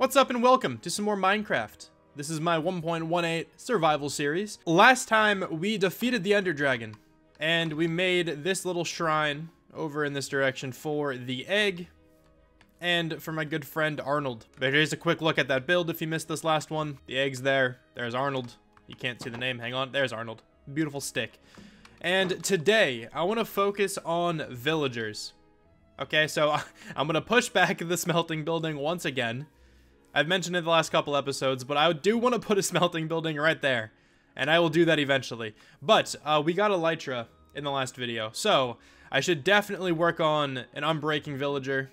What's up and welcome to some more Minecraft. This is my 1.18 survival series. Last time we defeated the Ender Dragon and we made this little shrine over in this direction for the egg and for my good friend Arnold. But here's a quick look at that build if you missed this last one. The egg's there. There's Arnold. You can't see the name. Hang on. There's Arnold. Beautiful stick. And today I want to focus on villagers. Okay, so I'm going to push back the smelting building once again. I've mentioned it in the last couple episodes, but I do want to put a smelting building right there. And I will do that eventually. But we got Elytra in the last video. So I should definitely work on an unbreaking villager.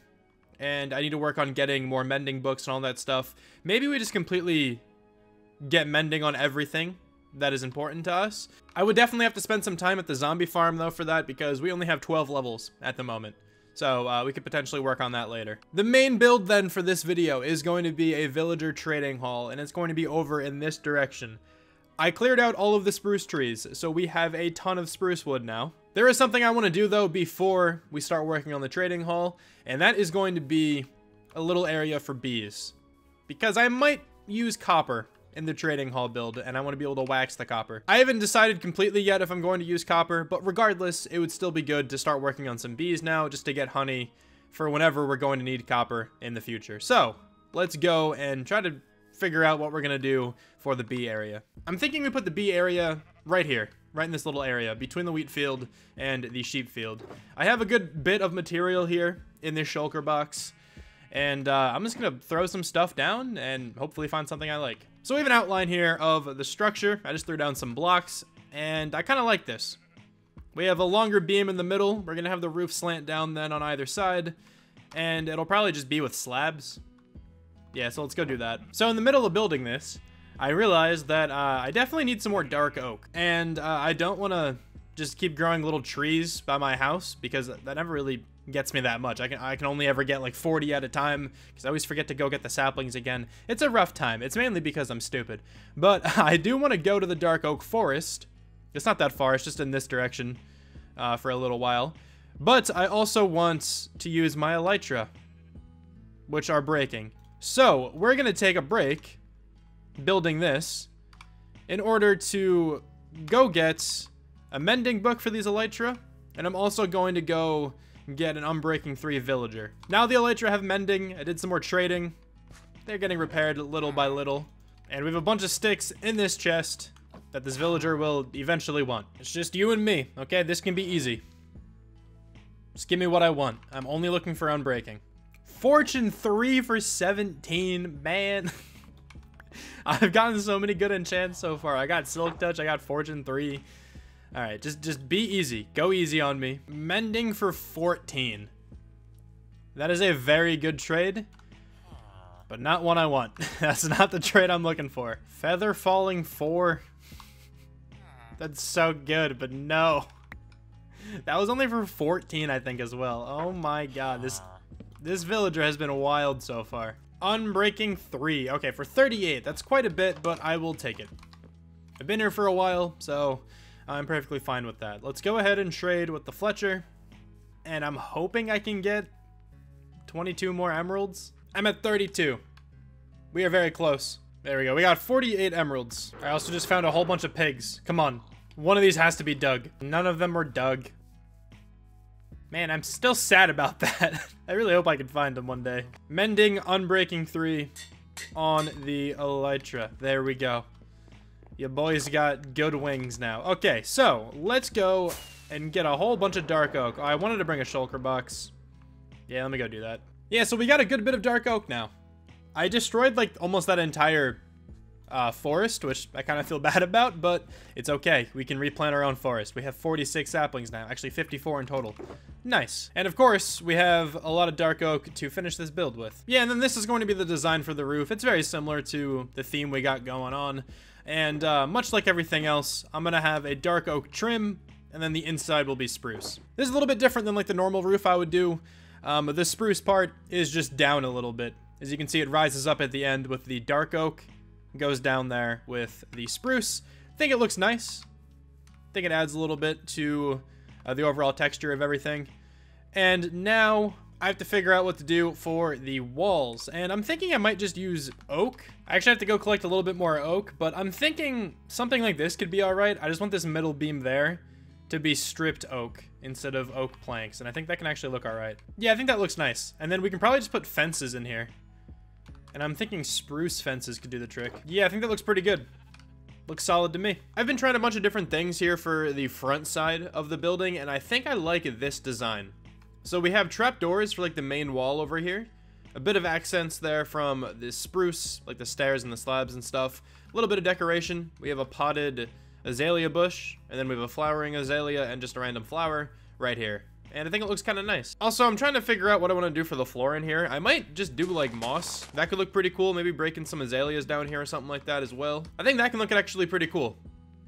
And I need to work on getting more mending books and all that stuff. Maybe we just completely get mending on everything that is important to us. I would definitely have to spend some time at the zombie farm though for that, because we only have 12 levels at the moment. So we could potentially work on that later. The main build then for this video is going to be a villager trading hall, and it's going to be over in this direction. I cleared out all of the spruce trees, so we have a ton of spruce wood now. There is something I want to do though before we start working on the trading hall, and that is going to be a little area for bees. Because I might use copper in the trading hall build, and I want to be able to wax the copper. I haven't decided completely yet if I'm going to use copper, but regardless, it would still be good to start working on some bees now, just to get honey for whenever we're going to need copper in the future. So let's go and try to figure out what we're gonna do for the bee area. I'm thinking we put the bee area right here, right in this little area between the wheat field and the sheep field. I have a good bit of material here in this shulker box, and I'm just gonna throw some stuff down and hopefully find something I like. So we have an outline here of the structure. I just threw down some blocks, and I kind of like this. We have a longer beam in the middle. We're gonna have the roof slant down then on either side, and it'll probably just be with slabs. Yeah, so let's go do that. So in the middle of building this, I realized that I definitely need some more dark oak, and I don't want to just keep growing little trees by my house, because that never really gets me that much. I can only ever get like 40 at a time, because I always forget to go get the saplings again. It's a rough time. It's mainly because I'm stupid. But I do want to go to the dark oak forest. It's not that far. It's just in this direction for a little while. But I also want to use my elytra, which are breaking. So we're going to take a break building this in order to go get a mending book for these elytra. And I'm also going to go get an Unbreaking 3 villager. Now the elytra have mending. I did some more trading. They're getting repaired little by little. And we have a bunch of sticks in this chest that this villager will eventually want. It's just you and me, okay? This can be easy. Just give me what I want. I'm only looking for Unbreaking. Fortune 3 for 17, man. I've gotten so many good enchants so far. I got Silk Touch, I got Fortune 3. All right, just be easy. Go easy on me. Mending for 14. That is a very good trade, but not one I want. That's not the trade I'm looking for. Feather falling 4. That's so good, but no. That was only for 14, I think, as well. Oh my god, this villager has been wild so far. Unbreaking 3. Okay, for 38. That's quite a bit, but I will take it. I've been here for a while, so I'm perfectly fine with that. Let's go ahead and trade with the Fletcher. And I'm hoping I can get 22 more emeralds. I'm at 32. We are very close. There we go. We got 48 emeralds. I also just found a whole bunch of pigs. Come on. One of these has to be dug. None of them were dug. Man, I'm still sad about that. I really hope I can find them one day. Mending Unbreaking 3 on the elytra. There we go. Your boy's got good wings now. Okay, so let's go and get a whole bunch of dark oak. Oh, I wanted to bring a shulker box. Yeah, let me go do that. Yeah, so we got a good bit of dark oak now. I destroyed like almost that entire forest, which I kind of feel bad about, but it's okay. We can replant our own forest. We have 46 saplings now, actually 54 in total. Nice. And of course, we have a lot of dark oak to finish this build with. Yeah, and then this is going to be the design for the roof. It's very similar to the theme we got going on. And much like everything else, I'm going to have a dark oak trim, and then the inside will be spruce. This is a little bit different than like the normal roof I would do. The spruce part is just down a little bit. As you can see, it rises up at the end with the dark oak, goes down there with the spruce. I think it looks nice. I think it adds a little bit to the overall texture of everything. And now I have to figure out what to do for the walls, and I'm thinking I might just use oak. I actually have to go collect a little bit more oak, but I'm thinking something like this could be all right. I just want this middle beam there to be stripped oak instead of oak planks, and I think that can actually look all right. Yeah, I think that looks nice. And then we can probably just put fences in here. And I'm thinking spruce fences could do the trick. Yeah, I think that looks pretty good. Looks solid to me. I've been trying a bunch of different things here for the front side of the building, and I think I like this design. So we have trapdoors for like the main wall over here. A bit of accents there from the spruce, like the stairs and the slabs and stuff. A little bit of decoration. We have a potted azalea bush, and then we have a flowering azalea and just a random flower right here. And I think it looks kind of nice. Also, I'm trying to figure out what I want to do for the floor in here. I might just do like moss. That could look pretty cool. Maybe breaking some azaleas down here or something like that as well. I think that can look actually pretty cool.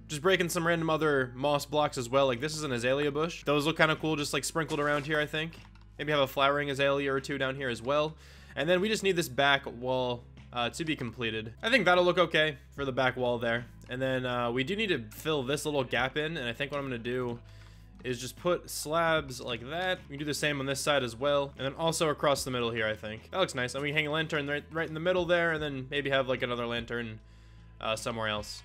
Just breaking some random other moss blocks as well. Like this is an azalea bush. Those look kind of cool, just like sprinkled around here, I think. Maybe have a flowering azalea or two down here as well. And then we just need this back wall to be completed. I think that'll look okay for the back wall there. And then we do need to fill this little gap in. And I think what I'm going to do is just put slabs like that. We can do the same on this side as well. And then also across the middle here, I think. That looks nice. And we can hang a lantern right in the middle there. And then maybe have like another lantern somewhere else.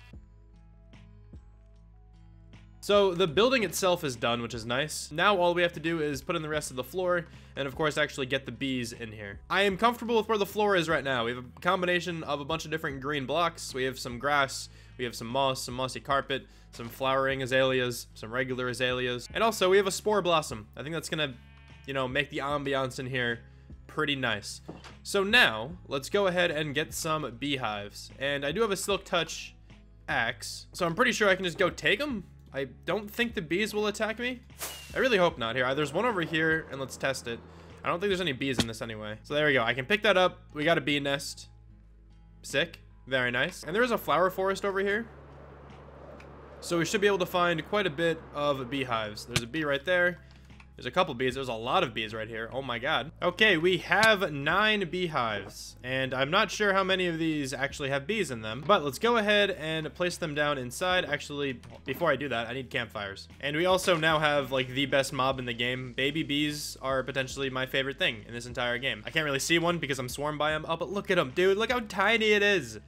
So the building itself is done, which is nice. Now all we have to do is put in the rest of the floor and of course actually get the bees in here. I am comfortable with where the floor is right now. We have a combination of a bunch of different green blocks. We have some grass, we have some moss, some mossy carpet, some flowering azaleas, some regular azaleas, and also we have a spore blossom. I think that's gonna, you know, make the ambiance in here pretty nice. So now let's go ahead and get some beehives. And I do have a silk touch axe, so I'm pretty sure I can just go take them. I don't think the bees will attack me. I really hope not. Here, there's one over here, and let's test it. I don't think there's any bees in this anyway. So there we go. I can pick that up. We got a bee nest. Sick. Very nice. And there is a flower forest over here. So we should be able to find quite a bit of beehives. There's a bee right there. There's a couple bees. There's a lot of bees right here. Oh my god. Okay, we have 9 beehives. And I'm not sure how many of these actually have bees in them. But let's go ahead and place them down inside. Actually, before I do that, I need campfires. And we also now have like the best mob in the game. Baby bees are potentially my favorite thing in this entire game. I can't really see one because I'm swarmed by them. Oh, but look at him, dude. Look how tiny it is.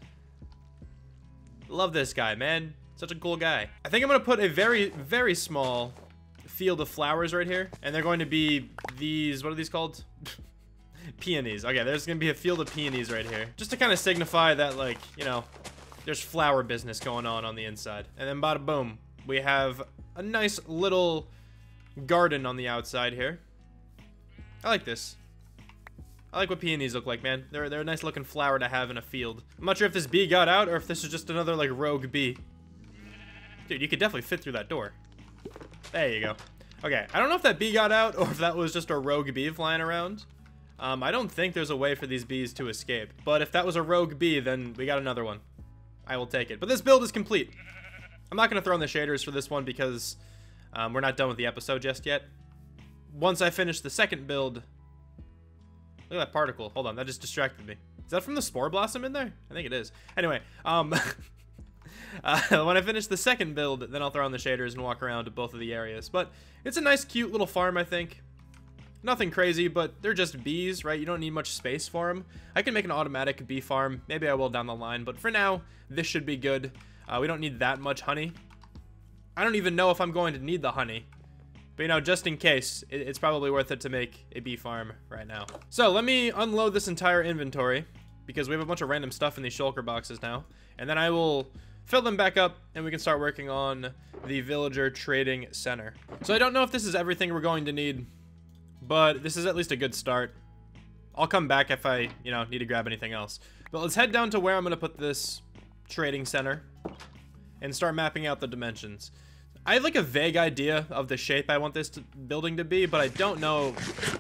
Love this guy, man. Such a cool guy. I think I'm going to put a very, very small field of flowers right here, and they're going to be these, what are these called? Peonies. Okay, there's gonna be a field of peonies right here, just to kind of signify that, like, you know, there's flower business going on the inside. And then bada boom, we have a nice little garden on the outside here. I like this. I like what peonies look like, man. They're a nice looking flower to have in a field. I'm not sure if this bee got out or if this is just another like rogue bee. Dude, you could definitely fit through that door. There you go. Okay, I don't know if that bee got out or if that was just a rogue bee flying around. I don't think there's a way for these bees to escape. But if that was a rogue bee, then we got another one. I will take it. But this build is complete. I'm not going to throw in the shaders for this one because we're not done with the episode just yet. Once I finish the second build... Look at that particle. Hold on, that just distracted me. Is that from the spore blossom in there? I think it is. Anyway, when I finish the second build, then I'll throw on the shaders and walk around to both of the areas. But it's a nice, cute little farm, I think. Nothing crazy, but they're just bees, right? You don't need much space for them. I can make an automatic bee farm. Maybe I will down the line, but for now, this should be good. We don't need that much honey. I don't even know if I'm going to need the honey. But, you know, just in case, it's probably worth it to make a bee farm right now. So, let me unload this entire inventory, because we have a bunch of random stuff in these shulker boxes now. And then I will fill them back up, and we can start working on the villager trading center. So, I don't know if this is everything we're going to need, but this is at least a good start. I'll come back if I, you know, need to grab anything else. But let's head down to where I'm going to put this trading center and start mapping out the dimensions. I have like a vague idea of the shape I want this building to be, but I don't know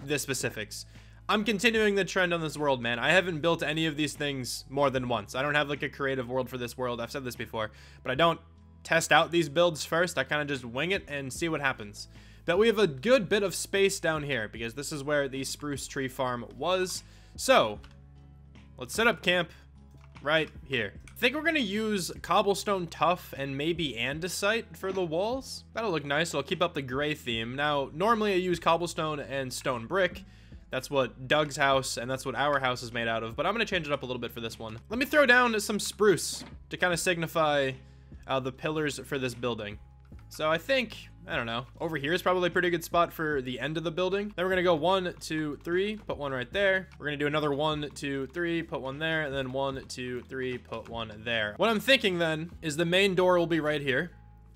the specifics. I'm continuing the trend on this world, man. I haven't built any of these things more than once. I don't have like a creative world for this world. I've said this before, but I don't test out these builds first. I kind of just wing it and see what happens. But we have a good bit of space down here because this is where the spruce tree farm was. So let's set up camp right here. I think we're gonna use cobblestone tuff and maybe andesite for the walls. That'll look nice. It'll keep up the gray theme. Now, normally I use cobblestone and stone brick. That's what Doug's house and that's what our house is made out of, but I'm going to change it up a little bit for this one. Let me throw down some spruce to kind of signify the pillars for this building. So I think, I don't know, over here is probably a pretty good spot for the end of the building. Then we're gonna go 1, 2, 3, put one right there. We're gonna do another 1, 2, 3, put one there, and then 1, 2, 3, put one there. What I'm thinking then is the main door will be right here.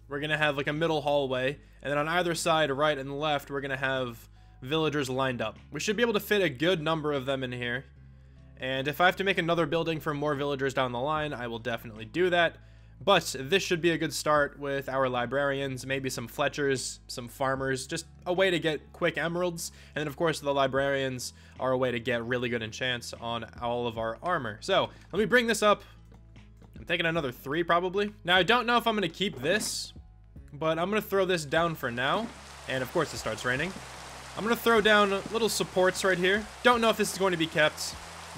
We're gonna have like a middle hallway, and then on either side, right and left, we're gonna have villagers lined up. We should be able to fit a good number of them in here. And if I have to make another building for more villagers down the line, I will definitely do that. But this should be a good start with our librarians, maybe some Fletchers, some farmers, just a way to get quick emeralds. And then, of course, the librarians are a way to get really good enchants on all of our armor. So, let me bring this up. I'm taking another 3, probably. Now, I don't know if I'm going to keep this, but I'm going to throw this down for now. And, of course, it starts raining. I'm going to throw down little supports right here. Don't know if this is going to be kept,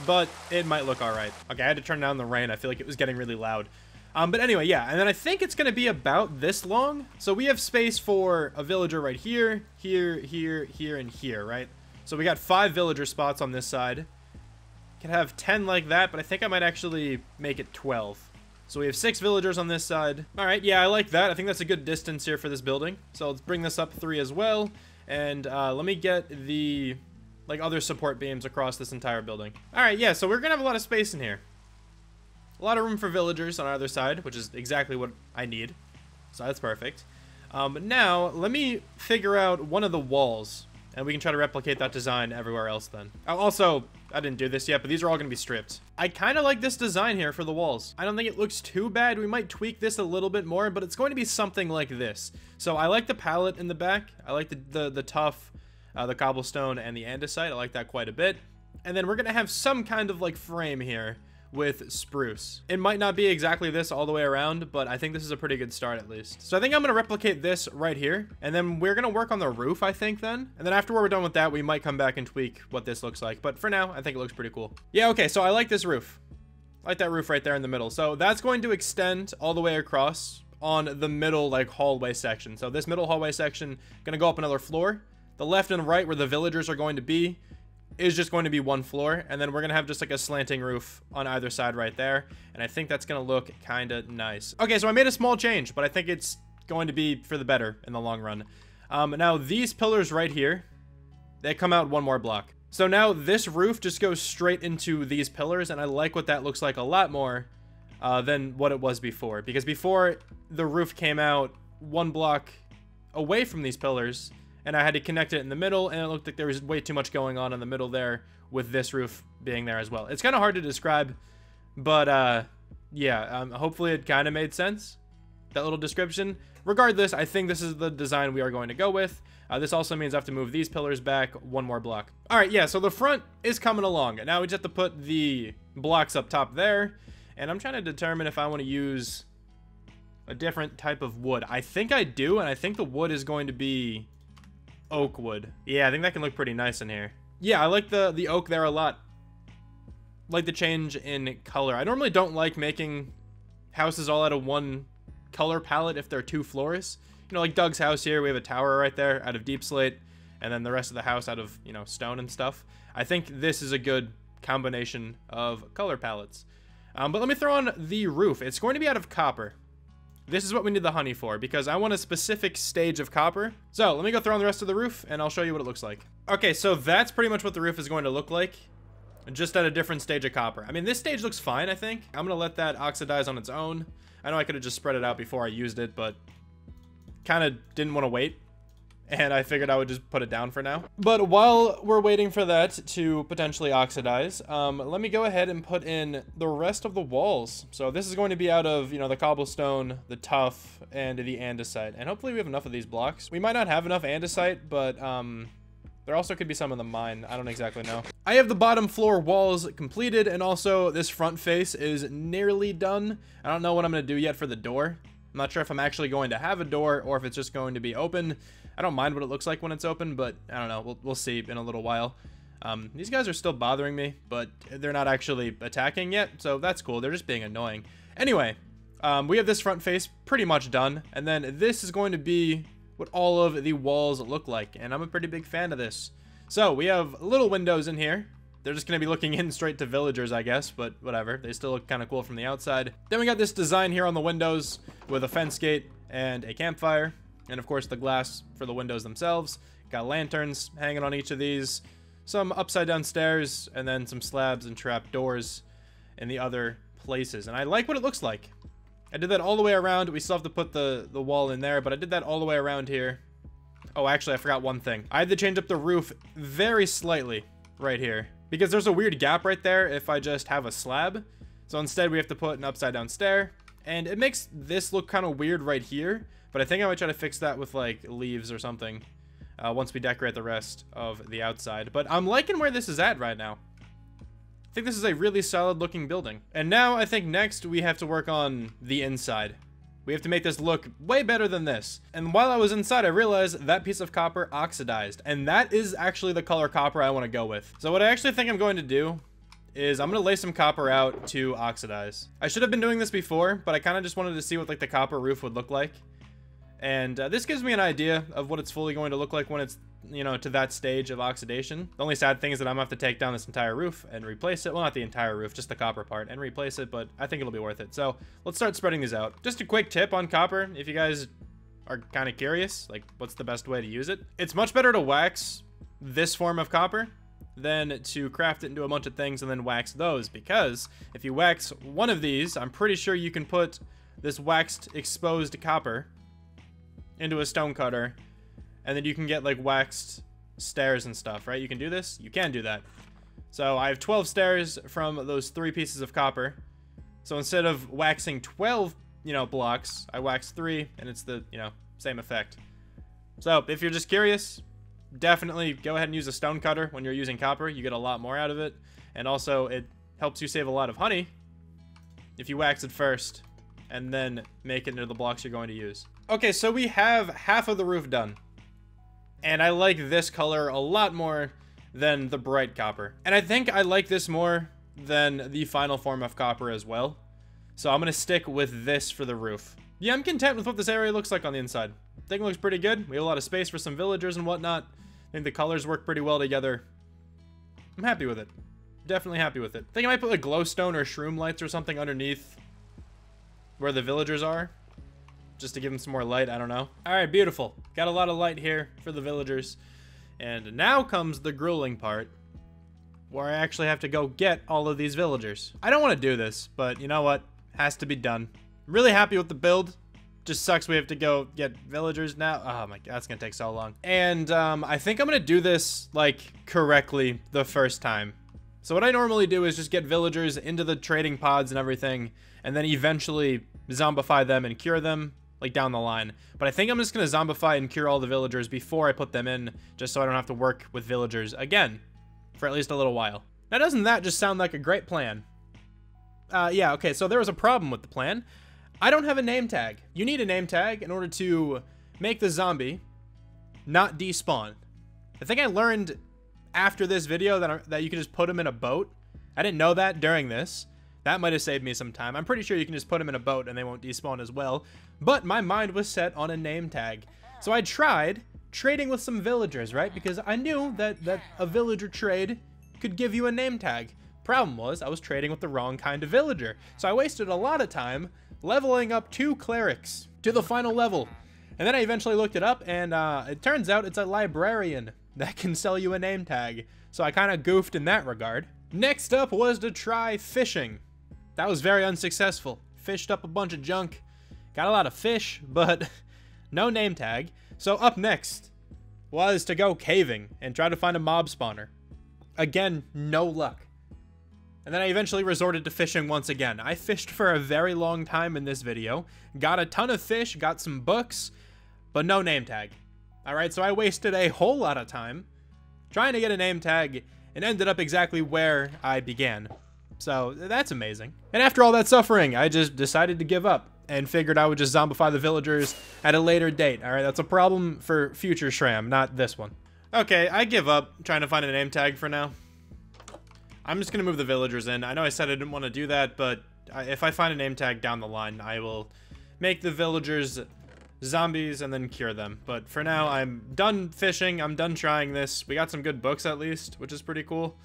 but it might look all right. Okay, I had to turn down the rain. I feel like it was getting really loud. But anyway, yeah, and then I think it's going to be about this long. So we have space for a villager right here, here, here, here, and here, right? So we got 5 villager spots on this side. Could have 10 like that, but I think I might actually make it 12. So we have 6 villagers on this side. All right, yeah, I like that. I think that's a good distance here for this building. So let's bring this up 3 as well. And let me get the, like, other support beams across this entire building. All right, yeah, so we're going to have a lot of space in here. A lot of room for villagers on either side, which is exactly what I need. So that's perfect. Now, let me figure out one of the walls, and we can try to replicate that design everywhere else then. Also, I didn't do this yet, but these are all going to be stripped. I kind of like this design here for the walls. I don't think it looks too bad. We might tweak this a little bit more, but it's going to be something like this. So I like the palette in the back. I like the tuff, the cobblestone, and the andesite. I like that quite a bit. And then we're going to have some kind of like frame here with spruce. It might not be exactly this all the way around, but I think this is a pretty good start at least. So I think I'm going to replicate this right here, and then we're going to work on the roof, I think, then. And then after we're done with that, we might come back and tweak what this looks like. But for now, I think it looks pretty cool. Yeah, okay, so I like this roof. I like that roof right there in the middle. So that's going to extend all the way across on the middle, like, hallway section. So this middle hallway section going to go up another floor. The left and right where the villagers are going to be is just going to be 1 floor, and then we're gonna have just like a slanting roof on either side right there, and I think that's gonna look kind of nice. Okay, so I made a small change, but I think it's going to be for the better in the long run. Now these pillars right here, they come out 1 more block. So now this roof just goes straight into these pillars, and I like what that looks like a lot more than what it was before, because before the roof came out 1 block away from these pillars, and I had to connect it in the middle, and it looked like there was way too much going on in the middle there with this roof being there as well. It's kind of hard to describe, but yeah, hopefully it kind of made sense, that little description. Regardless, I think this is the design we are going to go with. This also means I have to move these pillars back 1 more block. All right, yeah, so the front is coming along. Now we just have to put the blocks up top there, and I'm trying to determine if I want to use a different type of wood. I think I do, and I think the wood is going to be oak wood. Yeah, I think that can look pretty nice in here. Yeah, I like the oak there a lot. Like the change in color. I normally don't like making houses all out of 1 color palette if they're 2 floors. You know, like Doug's house here, we have a tower right there out of deep slate, and then the rest of the house out of, you know, stone and stuff. I think this is a good combination of color palettes. But let me throw on the roof. It's going to be out of copper. This is what we need the honey for, because I want a specific stage of copper. So let me go throw on the rest of the roof, and I'll show you what it looks like. Okay, so that's pretty much what the roof is going to look like, just at a different stage of copper. I mean, this stage looks fine, I think. I'm going to let that oxidize on its own. I know I could have just spread it out before I used it, but kind of didn't want to wait, and I figured I would just put it down for now. But while we're waiting for that to potentially oxidize, let me go ahead and put in the rest of the walls. So this is going to be out of, you know, the cobblestone, the tuff, and the andesite. And hopefully we have enough of these blocks. We might not have enough andesite, but there also could be some in the mine. I don't exactly know. I have the bottom floor walls completed, and also this front face is nearly done. I don't know what I'm going to do yet for the door. I'm not sure if I'm actually going to have a door or if it's just going to be open. I don't mind what it looks like when it's open, but I don't know. We'll see in a little while. These guys are still bothering me, but they're not actually attacking yet, so that's cool. They're just being annoying. Anyway, we have this front face pretty much done, and then this is going to be what all of the walls look like, and I'm a pretty big fan of this. So we have little windows in here. They're just going to be looking in straight to villagers, I guess, but whatever. They still look kind of cool from the outside. Then we got this design here on the windows with a fence gate and a campfire. And of course the glass for the windows themselves. Got lanterns hanging on each of these. Some upside down stairs, and then some slabs and trap doors in the other places. And I like what it looks like. I did that all the way around. We still have to put the wall in there, but I did that all the way around here. Oh, actually, I forgot one thing. I had to change up the roof very slightly right here, because there's a weird gap right there if I just have a slab. So instead, we have to put an upside down stair, and it makes this look kind of weird right here, but I think I might try to fix that with like leaves or something once we decorate the rest of the outside. But I'm liking where this is at right now. I think this is a really solid looking building. And now I think next we have to work on the inside. We have to make this look way better than this. And while I was inside, I realized that piece of copper oxidized, and that is actually the color copper I want to go with. So what I actually think I'm going to do is I'm going to lay some copper out to oxidize. I should have been doing this before, but I kind of just wanted to see what like the copper roof would look like. And this gives me an idea of what it's fully going to look like when it's, you know, to that stage of oxidation. The only sad thing is that I'm going to have to take down this entire roof and replace it. Well, not the entire roof, just the copper part, and replace it, but I think it'll be worth it. So let's start spreading these out. Just a quick tip on copper, if you guys are kind of curious, like what's the best way to use it? It's much better to wax this form of copper than to craft it into a bunch of things and then wax those, because if you wax one of these, I'm pretty sure you can put this waxed exposed copper into a stone cutter, and then you can get like waxed stairs and stuff, right? You can do this? You can do that. So I have 12 stairs from those 3 pieces of copper. So instead of waxing 12, you know, blocks, I wax 3, and it's the, you know, same effect. So if you're just curious, definitely go ahead and use a stone cutter when you're using copper. You get a lot more out of it, and also it helps you save a lot of honey if you wax it first and then make it into the blocks you're going to use. Okay, so we have half of the roof done. And I like this color a lot more than the bright copper. And I think I like this more than the final form of copper as well. So I'm going to stick with this for the roof. Yeah, I'm content with what this area looks like on the inside. I think it looks pretty good. We have a lot of space for some villagers and whatnot. I think the colors work pretty well together. I'm happy with it. Definitely happy with it. I think I might put like glowstone or shroom lights or something underneath where the villagers are, just to give them some more light. I don't know. All right, beautiful. Got a lot of light here for the villagers. And now comes the grueling part, where I actually have to go get all of these villagers. I don't want to do this, but you know what? Has to be done. I'm really happy with the build. Just sucks we have to go get villagers now. Oh my god, that's gonna take so long. And I think I'm gonna do this like correctly the first time. So what I normally do is just get villagers into the trading pods and everything, and then eventually zombify them and cure them, like down the line. But I think I'm just gonna zombify and cure all the villagers before I put them in, just so I don't have to work with villagers again for at least a little while. Now, doesn't that just sound like a great plan? Yeah, okay, so there was a problem with the plan. I don't have a name tag. You need a name tag in order to make the zombie not despawn. I think I learned after this video that you can just put them in a boat. I didn't know that during this. That might have saved me some time. I'm pretty sure you can just put them in a boat and they won't despawn as well. But my mind was set on a name tag. So I tried trading with some villagers, right? Because I knew that a villager trade could give you a name tag. Problem was, I was trading with the wrong kind of villager. So I wasted a lot of time leveling up 2 clerics to the final level. And then I eventually looked it up, and it turns out it's a librarian that can sell you a name tag. So I kind of goofed in that regard. Next up was to try fishing. That was very unsuccessful. Fished up a bunch of junk. Got a lot of fish, but no name tag. So up next was to go caving and try to find a mob spawner. Again, no luck. And then I eventually resorted to fishing once again. I fished for a very long time in this video. Got a ton of fish, got some books, but no name tag. Alright, so I wasted a whole lot of time trying to get a name tag and ended up exactly where I began. So that's amazing. And after all that suffering, I just decided to give up and figured I would just zombify the villagers at a later date. Alright, that's a problem for future Shram, not this one. Okay, I give up trying to find a name tag for now. I'm just going to move the villagers in. I know I said I didn't want to do that, but if I find a name tag down the line, I will make the villagers zombies and then cure them. But for now, I'm done fishing. I'm done trying this. We got some good books at least, which is pretty cool.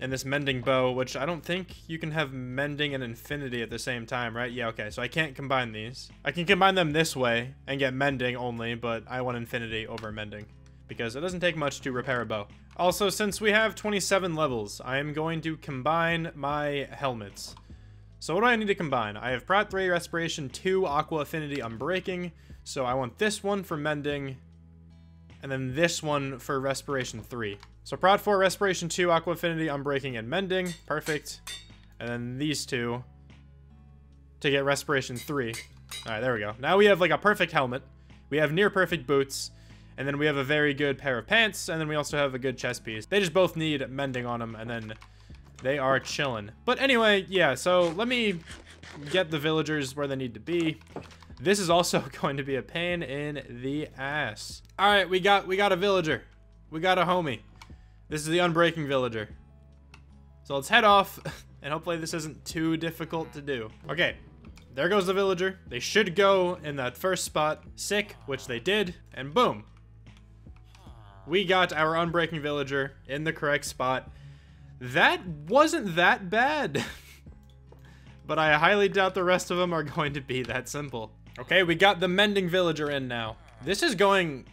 And this mending bow, which I don't think you can have mending and infinity at the same time, right? Yeah, okay, so I can't combine these. I can combine them this way and get mending only, but I want infinity over mending because it doesn't take much to repair a bow. Also, since we have 27 levels, I am going to combine my helmets. So what do I need to combine? I have Prot 3, Respiration 2, Aqua Affinity, Unbreaking. So I want this one for mending, and then this one for Respiration 3. So Prot 4, Respiration 2, Aqua Affinity, Unbreaking, and Mending. Perfect. And then these two to get Respiration 3. Alright, there we go. Now we have like a perfect helmet. We have near perfect boots. And then we have a very good pair of pants. And then we also have a good chest piece. They just both need mending on them. And then they are chilling. But anyway, yeah. So let me get the villagers where they need to be. This is also going to be a pain in the ass. Alright, we got a villager. We got a homie. This is the Unbreaking villager. So let's head off, and hopefully this isn't too difficult to do. Okay, there goes the villager. They should go in that first spot. Sick, which they did, and boom. We got our Unbreaking villager in the correct spot. That wasn't that bad. But I highly doubt the rest of them are going to be that simple. Okay, we got the Mending villager in now. This is going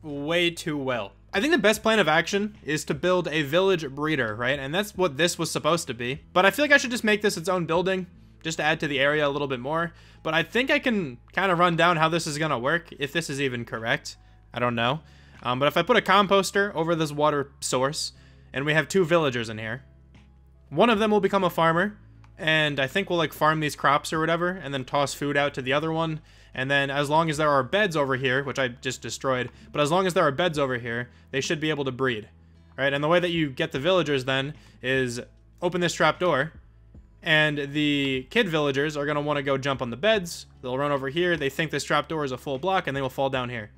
way too well. I think the best plan of action is to build a village breeder, right? And that's what this was supposed to be. But I feel like I should just make this its own building, just to add to the area a little bit more. But I think I can kind of run down how this is gonna work, if this is even correct. I don't know. But if I put a composter over this water source, and we have 2 villagers in here, one of them will become a farmer, and I think we'll like farm these crops or whatever, and then toss food out to the other one. And then as long as there are beds over here, which I just destroyed, but as long as there are beds over here, they should be able to breed, right? And the way that you get the villagers then is open this trap door, and the kid villagers are going to want to go jump on the beds. They'll run over here. They think this trap door is a full block, and they will fall down here.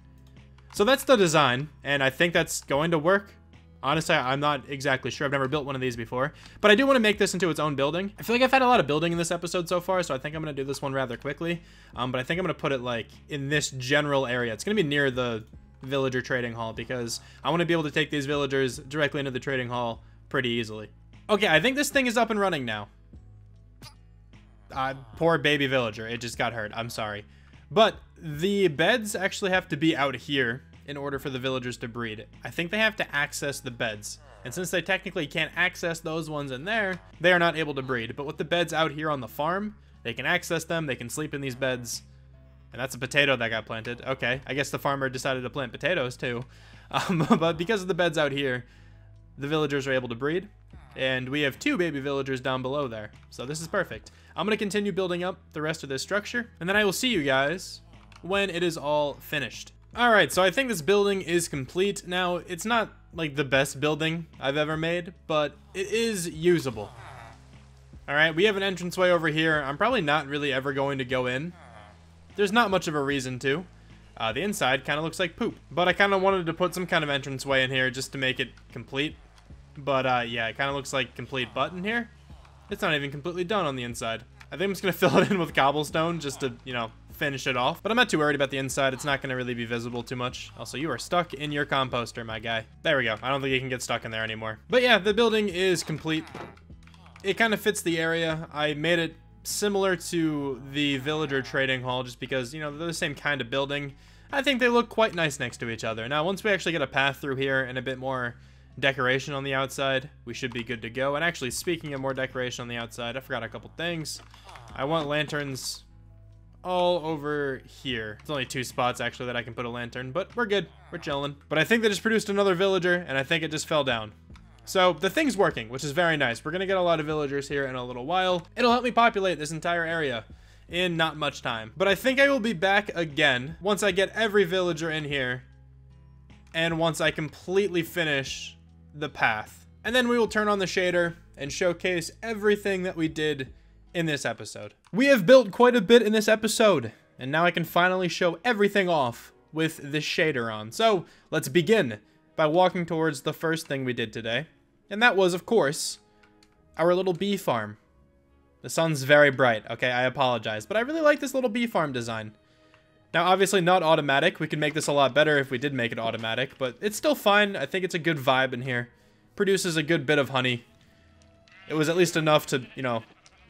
So that's the design, and I think that's going to work. Honestly, I'm not exactly sure. I've never built one of these before, but I do want to make this into its own building. I feel like I've had a lot of building in this episode so far, so I think I'm going to do this one rather quickly. But I think I'm going to put it like in this general area. It's going to be near the villager trading hall because I want to be able to take these villagers directly into the trading hall pretty easily. Okay, I think this thing is up and running now. Poor baby villager. It just got hurt. I'm sorry. But the beds actually have to be out here in order for the villagers to breed. I think they have to access the beds. And since they technically can't access those ones in there, they are not able to breed. But with the beds out here on the farm, they can access them, they can sleep in these beds. And that's a potato that got planted. Okay, I guess the farmer decided to plant potatoes too. But because of the beds out here, the villagers are able to breed. And we have 2 baby villagers down below there. So this is perfect. I'm going to continue building up the rest of this structure. And then I will see you guys when it is all finished. Alright, so I think this building is complete. Now, it's not like the best building I've ever made, but it is usable. Alright, we have an entranceway over here. I'm probably not really ever going to go in. There's not much of a reason to. The inside kind of looks like poop. But I kind of wanted to put some kind of entranceway in here just to make it complete. But yeah, it kind of looks like complete button here. It's not even completely done on the inside. I think I'm just going to fill it in with cobblestone just to, you know, finish it off. But I'm not too worried about the inside. It's not going to really be visible too much. Also, you are stuck in your composter, my guy. There we go. I don't think you can get stuck in there anymore. But yeah, the building is complete. It kind of fits the area. I made it similar to the villager trading hall just because, you know, they're the same kind of building. I think they look quite nice next to each other. Now, once we actually get a path through here and a bit more decoration on the outside, we should be good to go. And actually, speaking of more decoration on the outside, I forgot a couple things. I want lanterns all over here. It's only 2 spots actually that I can put a lantern, but we're good. We're chilling. But I think they just produced another villager, and I think it just fell down. So the thing's working, which is very nice. We're gonna get a lot of villagers here in a little while. It'll help me populate this entire area in not much time. But I think I will be back again once I get every villager in here and once I completely finish the path. And then we will turn on the shader and showcase everything that we did in this episode. We have built quite a bit in this episode, and now I can finally show everything off with the shader on. So let's begin by walking towards the first thing we did today. And that was, of course, our little bee farm. The sun's very bright. Okay, I apologize, but I really like this little bee farm design. Now, obviously not automatic. We could make this a lot better if we did make it automatic, but it's still fine. I think it's a good vibe in here. Produces a good bit of honey. It was at least enough to, you know,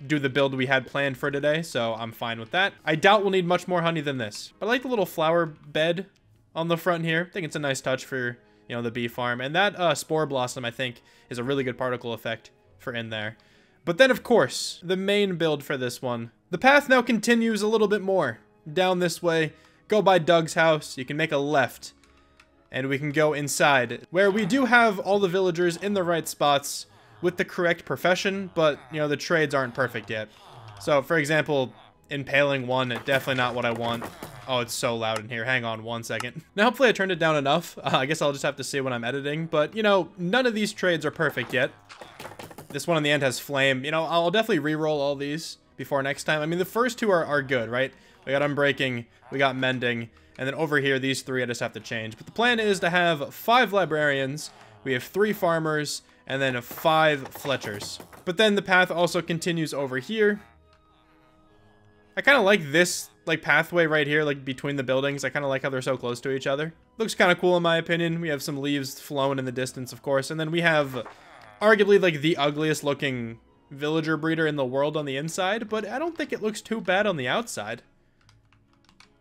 do the build we had planned for today, so I'm fine with that. I doubt we'll need much more honey than this. But I like the little flower bed on the front here. I think it's a nice touch for, you know, the bee farm. And that spore blossom, I think, is a really good particle effect for in there. But then, of course, the main build for this one. The path now continues a little bit more. Down this way, go by Doug's house, you can make a left, and we can go inside, where we do have all the villagers in the right spots with the correct profession, but, you know, the trades aren't perfect yet. So, for example, impaling one, definitely not what I want. Oh, it's so loud in here. Hang on one second. Now, hopefully I turned it down enough. I guess I'll just have to see when I'm editing, but, you know, none of these trades are perfect yet. This one on the end has flame. You know, I'll definitely re-roll all these before next time. I mean, the first two are good, right? We got unbreaking, we got mending, and then over here, these three I just have to change. But the plan is to have 5 librarians, we have 3 farmers, and then 5 fletchers. But then the path also continues over here. I kind of like this, like, pathway right here, like, between the buildings. I kind of like how they're so close to each other. Looks kind of cool in my opinion. We have some leaves flowing in the distance, of course. And then we have arguably, like, the ugliest looking villager breeder in the world on the inside, but I don't think it looks too bad on the outside.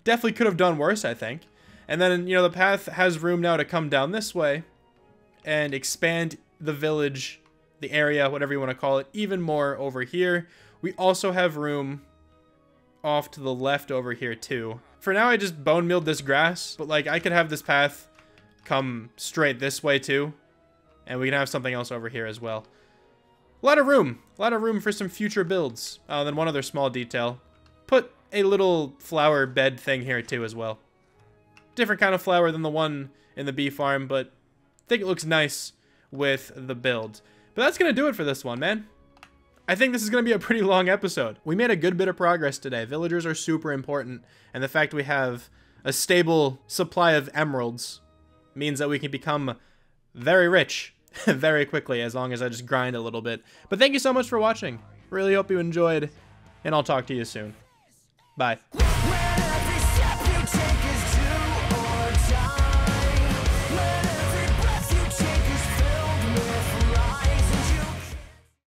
Definitely could have done worse, I think. And then, you know, the path has room now to come down this way and expand the village, the area, whatever you want to call it, even more over here. We also have room off to the left over here too. For now, I just bone mealed this grass, but like I could have this path come straight this way too, and we can have something else over here as well. A lot of room for some future builds. Then one other small detail. Put a little flower bed thing here too as well. Different kind of flower than the one in the bee farm, but I think it looks nice with the build. But that's going to do it for this one, man. I think this is going to be a pretty long episode. We made a good bit of progress today. Villagers are super important, and the fact we have a stable supply of emeralds means that we can become very rich very quickly, as long as I just grind a little bit. But thank you so much for watching. Really hope you enjoyed, and I'll talk to you soon. Bye.